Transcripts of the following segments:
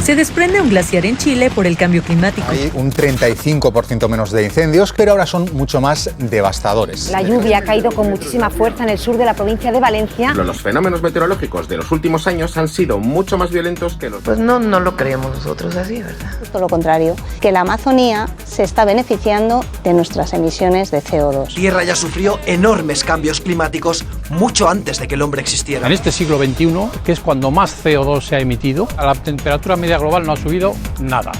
Se desprende un glaciar en Chile por el cambio climático. Hay un 35% menos de incendios, pero ahora son mucho más devastadores. La lluvia ha caído con muchísima fuerza en el sur de la provincia de Valencia. Los fenómenos meteorológicos de los últimos años han sido mucho más violentos que los... Pues no lo creemos nosotros así, ¿verdad? Justo lo contrario, que la Amazonía se está beneficiando de nuestras emisiones de CO2. Tierra ya sufrió enormes cambios climáticos mucho antes de que el hombre existiera. En este siglo XXI, que es cuando más CO2 se ha emitido, la temperatura media global no ha subido nada.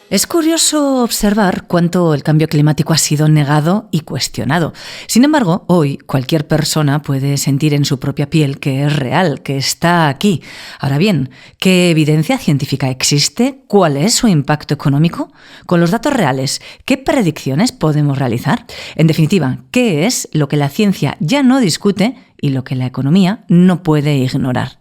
Es curioso observar cuánto el cambio climático ha sido negado y cuestionado. Sin embargo, hoy cualquier persona puede sentir en su propia piel que es real, que está aquí. Ahora bien, ¿qué evidencia científica existe? ¿Cuál es su impacto económico? Con los datos reales, ¿qué predicciones podemos realizar? En definitiva, ¿qué es lo que la ciencia ya no discute y lo que la economía no puede ignorar?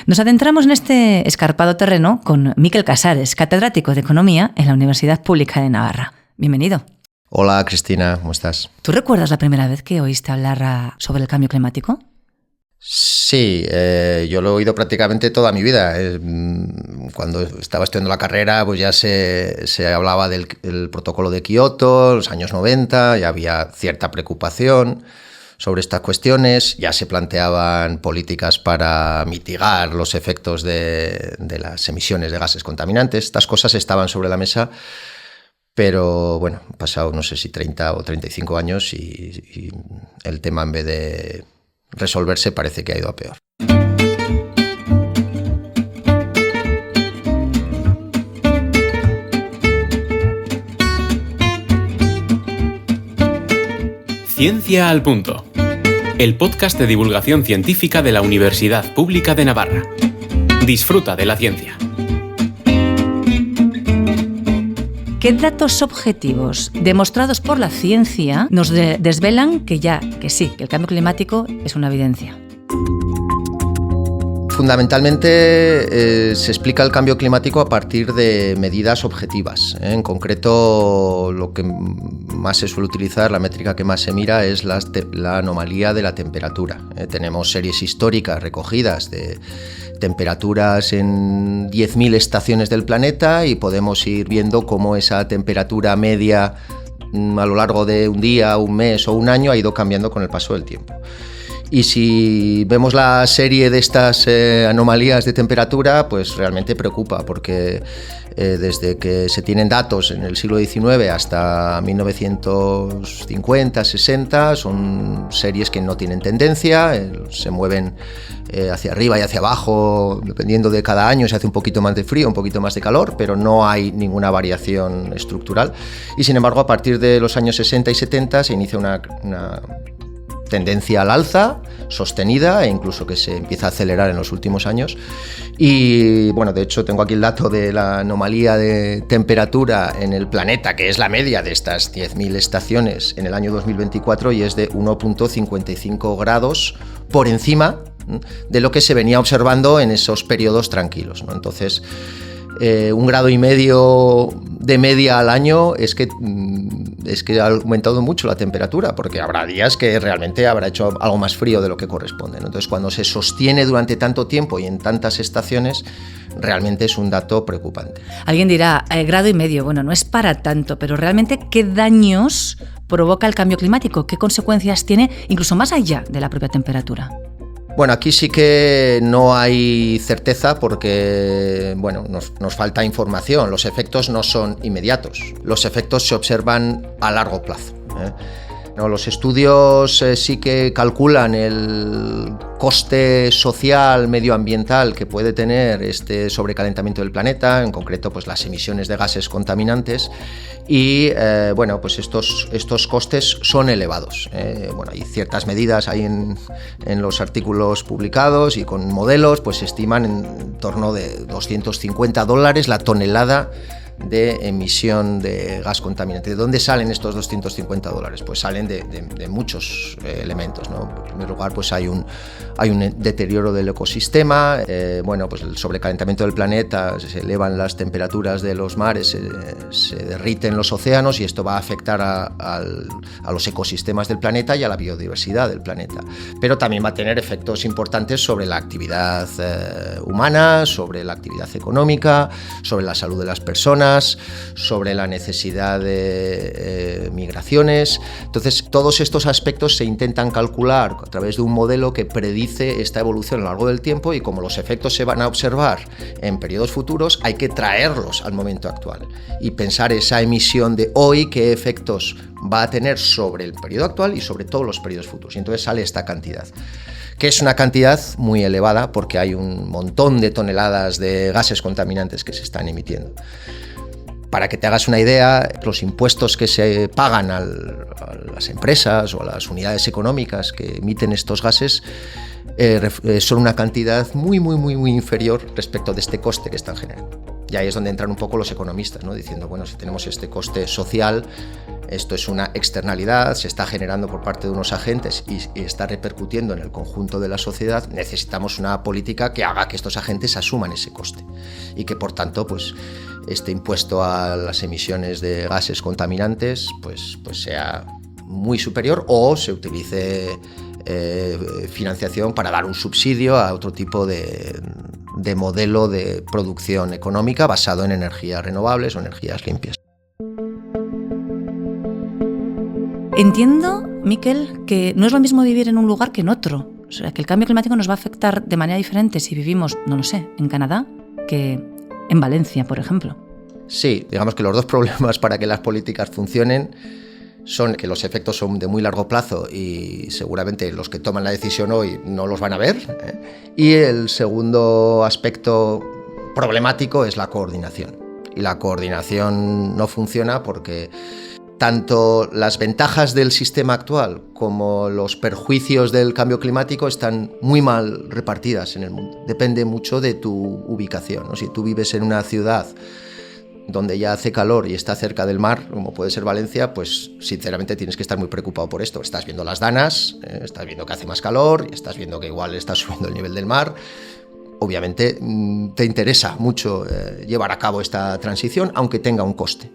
Nos adentramos en este escarpado terreno con Miquel Casares, catedrático de Economía en la Universidad Pública de Navarra. Bienvenido. Hola, Cristina, ¿cómo estás? ¿Tú recuerdas la primera vez que oíste hablar sobre el cambio climático? Sí, yo lo he oído prácticamente toda mi vida. Cuando estaba estudiando la carrera, pues ya se hablaba del protocolo de Kioto, los años 90, ya había cierta preocupación sobre estas cuestiones, ya se planteaban políticas para mitigar los efectos de las emisiones de gases contaminantes. Estas cosas estaban sobre la mesa, pero bueno, han pasado no sé si 30 o 35 años y el tema, en vez de resolverse, parece que ha ido a peor. Ciencia al Punto, el podcast de divulgación científica de la Universidad Pública de Navarra. Disfruta de la ciencia. ¿Qué datos objetivos demostrados por la ciencia nos desvelan que el cambio climático es una evidencia? Fundamentalmente se explica el cambio climático a partir de medidas objetivas. En concreto, lo que más se suele utilizar, la métrica que más se mira, es la anomalía de la temperatura. Tenemos series históricas recogidas de temperaturas en 10.000 estaciones del planeta y podemos ir viendo cómo esa temperatura media a lo largo de un día, un mes o un año ha ido cambiando con el paso del tiempo. Y si vemos la serie de estas anomalías de temperatura, pues realmente preocupa, porque desde que se tienen datos en el siglo XIX hasta 1950-60 son series que no tienen tendencia, se mueven hacia arriba y hacia abajo, dependiendo de cada año. Se hace un poquito más de frío, un poquito más de calor, pero no hay ninguna variación estructural. Y sin embargo, a partir de los años 60 y 70 se inicia una tendencia al alza, sostenida, e incluso que se empieza a acelerar en los últimos años. Y bueno, de hecho tengo aquí el dato de la anomalía de temperatura en el planeta, que es la media de estas 10.000 estaciones en el año 2024, y es de 1,55 grados por encima de lo que se venía observando en esos periodos tranquilos, ¿no? Entonces, 1,5 grados de media al año es que ha aumentado mucho la temperatura, porque habrá días que realmente habrá hecho algo más frío de lo que corresponde, ¿no? Entonces, cuando se sostiene durante tanto tiempo y en tantas estaciones, realmente es un dato preocupante. Alguien dirá, 1,5 grados, bueno, no es para tanto, pero realmente, ¿qué daños provoca el cambio climático? ¿Qué consecuencias tiene, incluso más allá de la propia temperatura? Bueno, aquí sí que no hay certeza porque, bueno, nos falta información. Los efectos no son inmediatos. Los efectos se observan a largo plazo, ¿eh? No, los estudios sí que calculan el coste social, medioambiental que puede tener este sobrecalentamiento del planeta, en concreto pues las emisiones de gases contaminantes, y bueno, pues estos costes son elevados. Bueno, hay ciertas medidas ahí en los artículos publicados, y con modelos pues se estiman en torno de $250 la tonelada de emisión de gas contaminante. ¿De dónde salen estos $250? Pues salen de muchos elementos, ¿no? En primer lugar, pues hay un deterioro del ecosistema, pues el sobrecalentamiento del planeta, se elevan las temperaturas de los mares, se derriten los océanos y esto va a afectar a los ecosistemas del planeta y a la biodiversidad del planeta. Pero también va a tener efectos importantes sobre la actividad humana, sobre la actividad económica, sobre la salud de las personas, sobre la necesidad de migraciones. Entonces, todos estos aspectos se intentan calcular a través de un modelo que predice esta evolución a lo largo del tiempo, y como los efectos se van a observar en periodos futuros, hay que traerlos al momento actual y pensar esa emisión de hoy, qué efectos va a tener sobre el periodo actual y sobre todos los periodos futuros. Y entonces sale esta cantidad, que es una cantidad muy elevada porque hay un montón de toneladas de gases contaminantes que se están emitiendo. Para que te hagas una idea, los impuestos que se pagan a las empresas o a las unidades económicas que emiten estos gases son una cantidad muy inferior respecto de este coste que están generando. Y ahí es donde entran un poco los economistas, ¿no? Diciendo, bueno, si tenemos este coste social, esto es una externalidad, se está generando por parte de unos agentes y está repercutiendo en el conjunto de la sociedad, necesitamos una política que haga que estos agentes asuman ese coste y que, por tanto, pues este impuesto a las emisiones de gases contaminantes pues sea muy superior, o se utilice financiación para dar un subsidio a otro tipo de modelo de producción económica basado en energías renovables o energías limpias. Entiendo, Miquel, que no es lo mismo vivir en un lugar que en otro. O sea, que el cambio climático nos va a afectar de manera diferente si vivimos, no lo sé, en Canadá que en Valencia, por ejemplo. Sí, digamos que los dos problemas para que las políticas funcionen son que los efectos son de muy largo plazo y seguramente los que toman la decisión hoy no los van a ver. Y el segundo aspecto problemático es la coordinación. Y la coordinación no funciona porque tanto las ventajas del sistema actual como los perjuicios del cambio climático están muy mal repartidas en el mundo. Depende mucho de tu ubicación, ¿no? Si tú vives en una ciudad donde ya hace calor y está cerca del mar, como puede ser Valencia, pues sinceramente tienes que estar muy preocupado por esto. Estás viendo las danas, estás viendo que hace más calor, y estás viendo que igual está subiendo el nivel del mar. Obviamente te interesa mucho llevar a cabo esta transición, aunque tenga un coste.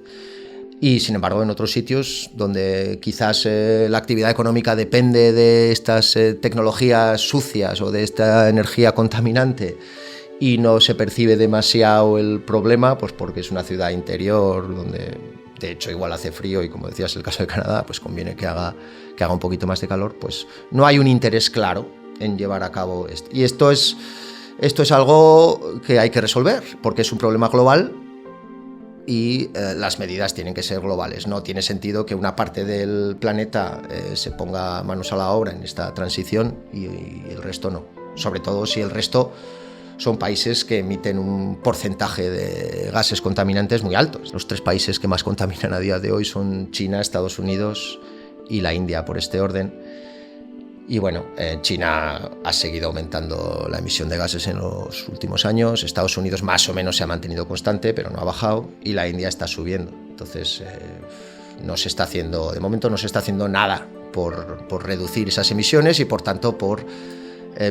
Y sin embargo, en otros sitios donde quizás la actividad económica depende de estas tecnologías sucias o de esta energía contaminante, y no se percibe demasiado el problema, pues porque es una ciudad interior donde de hecho igual hace frío y, como decías, el caso de Canadá, pues conviene que haga un poquito más de calor, pues no hay un interés claro en llevar a cabo esto. Y esto es algo que hay que resolver porque es un problema global y las medidas tienen que ser globales. No tiene sentido que una parte del planeta se ponga manos a la obra en esta transición y el resto no, sobre todo si el resto son países que emiten un porcentaje de gases contaminantes muy altos. Los 3 países que más contaminan a día de hoy son China, Estados Unidos y la India, por este orden. Y bueno, China ha seguido aumentando la emisión de gases en los últimos años. Estados Unidos más o menos se ha mantenido constante, pero no ha bajado. Y la India está subiendo. Entonces, de momento no se está haciendo nada por reducir esas emisiones y, por tanto, por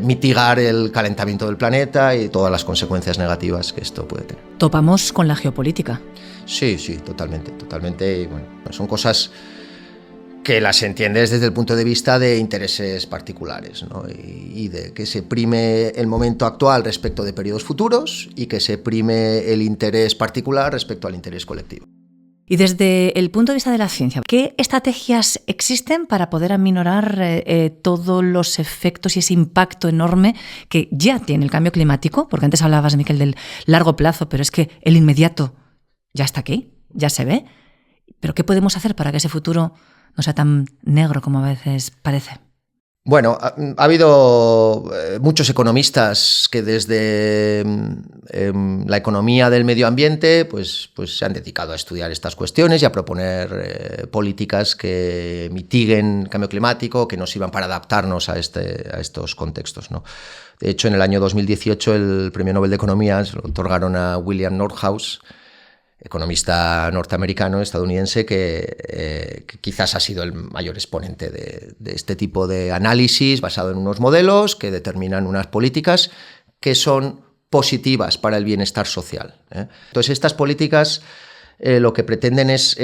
mitigar el calentamiento del planeta y todas las consecuencias negativas que esto puede tener. Topamos con la geopolítica. Sí, totalmente. Y bueno, son cosas que las entiendes desde el punto de vista de intereses particulares, ¿no? Y de que se prime el momento actual respecto de periodos futuros y que se prime el interés particular respecto al interés colectivo. Y desde el punto de vista de la ciencia, ¿qué estrategias existen para poder aminorar todos los efectos y ese impacto enorme que ya tiene el cambio climático? Porque antes hablabas, Miquel, del largo plazo, pero es que el inmediato ya está aquí, ya se ve. ¿Pero qué podemos hacer para que ese futuro no sea tan negro como a veces parece? Bueno, ha habido muchos economistas que desde la economía del medio ambiente pues se han dedicado a estudiar estas cuestiones y a proponer políticas que mitiguen el cambio climático, que nos sirvan para adaptarnos a estos contextos, ¿no? De hecho, en el año 2018 el Premio Nobel de Economía se lo otorgaron a William Nordhaus, economista norteamericano, estadounidense, que quizás ha sido el mayor exponente de este tipo de análisis basado en unos modelos que determinan unas políticas que son positivas para el bienestar social. Entonces, estas políticas lo que pretenden es,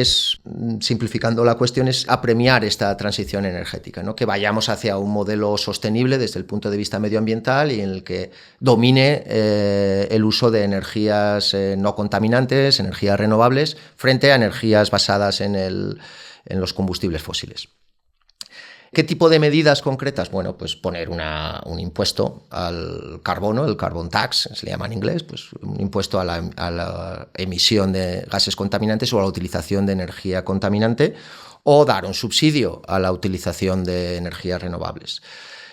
simplificando la cuestión, es apremiar esta transición energética, ¿no? Que vayamos hacia un modelo sostenible desde el punto de vista medioambiental y en el que domine el uso de energías no contaminantes, energías renovables, frente a energías basadas en los combustibles fósiles. ¿Qué tipo de medidas concretas? Bueno, pues poner un impuesto al carbono, el carbon tax, se le llama en inglés, pues un impuesto a la emisión de gases contaminantes o a la utilización de energía contaminante, o dar un subsidio a la utilización de energías renovables.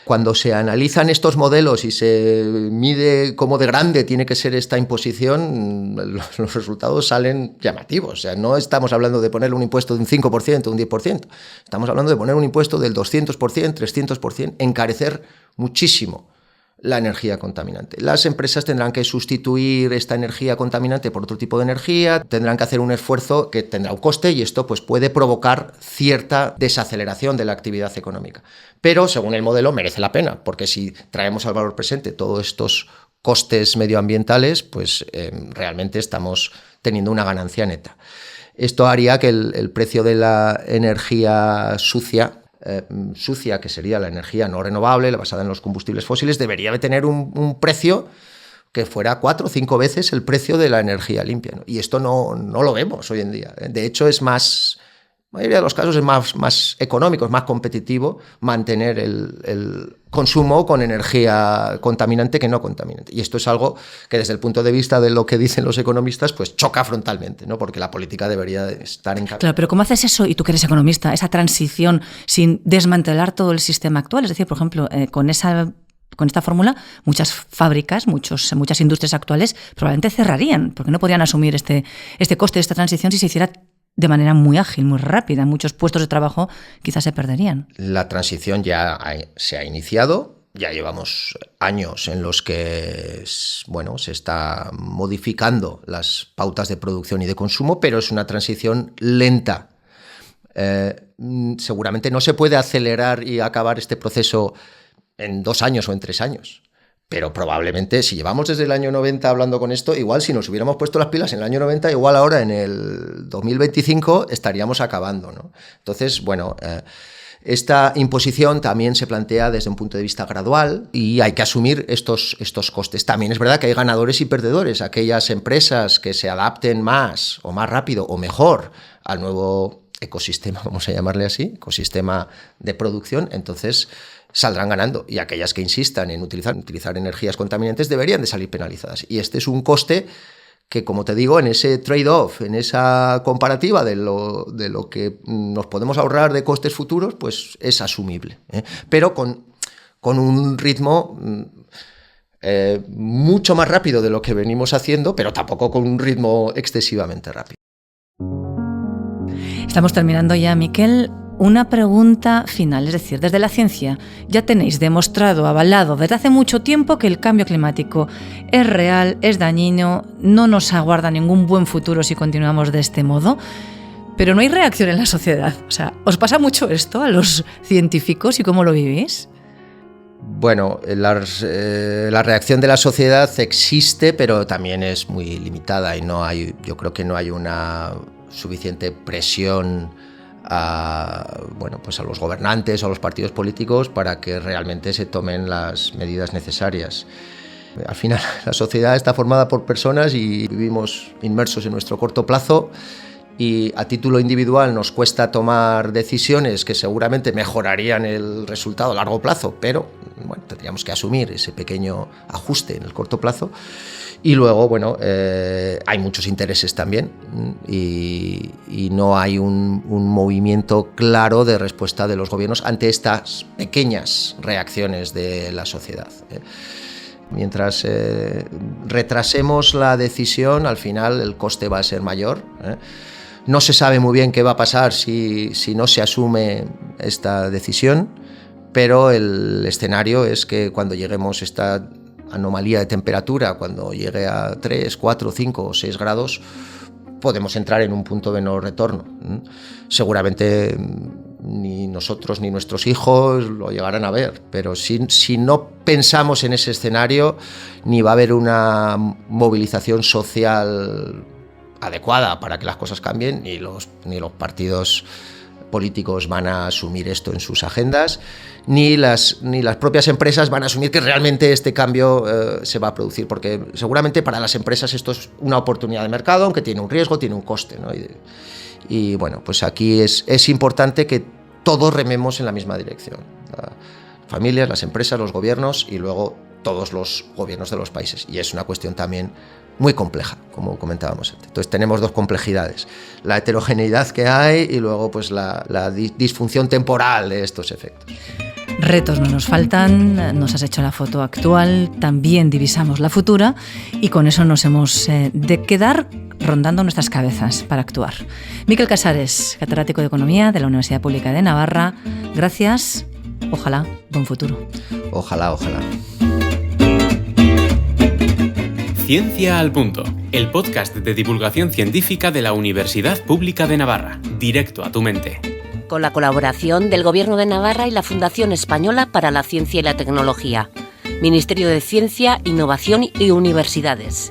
Cuando se analizan estos modelos y se mide cómo de grande tiene que ser esta imposición, los resultados salen llamativos. O sea, no estamos hablando de ponerle un impuesto de un 5%, un 10%. Estamos hablando de poner un impuesto del 200%, 300%, encarecer muchísimo la energía contaminante. Las empresas tendrán que sustituir esta energía contaminante por otro tipo de energía, tendrán que hacer un esfuerzo que tendrá un coste y esto pues, puede provocar cierta desaceleración de la actividad económica. Pero, según el modelo, merece la pena, porque si traemos al valor presente todos estos costes medioambientales, pues realmente estamos teniendo una ganancia neta. Esto haría que el precio de la energía sucia, que sería la energía no renovable, la basada en los combustibles fósiles, debería de tener un precio que fuera 4 o 5 veces el precio de la energía limpia, ¿no? Y esto no lo vemos hoy en día. De hecho, en la mayoría de los casos es más económico, es más competitivo mantener el consumo con energía contaminante que no contaminante. Y esto es algo que desde el punto de vista de lo que dicen los economistas, pues choca frontalmente, ¿no? Porque la política debería estar en... Claro, pero ¿cómo haces eso, y tú que eres economista, esa transición sin desmantelar todo el sistema actual? Es decir, por ejemplo, con esta fórmula, muchas fábricas, muchas industrias actuales probablemente cerrarían, porque no podrían asumir este coste de esta transición si se hiciera de manera muy ágil, muy rápida. Muchos puestos de trabajo quizás se perderían. La transición ya se ha iniciado, ya llevamos años en los que se está modificando las pautas de producción y de consumo, pero es una transición lenta. Seguramente no se puede acelerar y acabar este proceso en 2 años o en 3 años. Pero probablemente, si llevamos desde el año 90 hablando con esto, igual si nos hubiéramos puesto las pilas en el año 90, igual ahora en el 2025 estaríamos acabando, ¿no? Entonces, esta imposición también se plantea desde un punto de vista gradual y hay que asumir estos costes. También es verdad que hay ganadores y perdedores. Aquellas empresas que se adapten más o más rápido o mejor al nuevo ecosistema, vamos a llamarle así, ecosistema de producción, entonces saldrán ganando, y aquellas que insistan en utilizar energías contaminantes deberían de salir penalizadas. Y este es un coste que, como te digo, en ese trade-off, en esa comparativa de lo que nos podemos ahorrar de costes futuros, pues es asumible, pero con un ritmo mucho más rápido de lo que venimos haciendo, pero tampoco con un ritmo excesivamente rápido. Estamos terminando ya, Miquel. Una pregunta final, es decir, desde la ciencia ya tenéis demostrado, avalado desde hace mucho tiempo que el cambio climático es real, es dañino, no nos aguarda ningún buen futuro si continuamos de este modo, pero no hay reacción en la sociedad. O sea, ¿os pasa mucho esto a los científicos y cómo lo vivís? Bueno, la reacción de la sociedad existe, pero también es muy limitada y yo creo que no hay una suficiente presión a los gobernantes o a los partidos políticos para que realmente se tomen las medidas necesarias. Al final, la sociedad está formada por personas y vivimos inmersos en nuestro corto plazo, y a título individual nos cuesta tomar decisiones que seguramente mejorarían el resultado a largo plazo, pero tendríamos que asumir ese pequeño ajuste en el corto plazo. Y luego, hay muchos intereses también y no hay un movimiento claro de respuesta de los gobiernos ante estas pequeñas reacciones de la sociedad. Mientras retrasemos la decisión, al final el coste va a ser mayor. No se sabe muy bien qué va a pasar si no se asume esta decisión, pero el escenario es que cuando lleguemos a esta anomalía de temperatura, cuando llegue a 3, 4, 5 o 6 grados, podemos entrar en un punto de no retorno. Seguramente ni nosotros ni nuestros hijos lo llegarán a ver, pero si no pensamos en ese escenario, ni va a haber una movilización social adecuada para que las cosas cambien, ni los partidos políticos van a asumir esto en sus agendas, ni las propias empresas van a asumir que realmente este cambio se va a producir, porque seguramente para las empresas esto es una oportunidad de mercado, aunque tiene un riesgo, tiene un coste, ¿no? Y bueno, pues aquí es importante que todos rememos en la misma dirección, las familias, las empresas, los gobiernos y luego todos los gobiernos de los países, y es una cuestión también muy compleja, como comentábamos antes. Entonces tenemos dos complejidades, la heterogeneidad que hay y luego pues la disfunción temporal de estos efectos. Retos no nos faltan, nos has hecho la foto actual, también divisamos la futura y con eso nos hemos de quedar rondando nuestras cabezas para actuar. Miquel Casares, catedrático de Economía de la Universidad Pública de Navarra, gracias, ojalá, buen futuro. Ojalá. Ciencia al Punto, el podcast de divulgación científica de la Universidad Pública de Navarra, directo a tu mente. Con la colaboración del Gobierno de Navarra y la Fundación Española para la Ciencia y la Tecnología, Ministerio de Ciencia, Innovación y Universidades.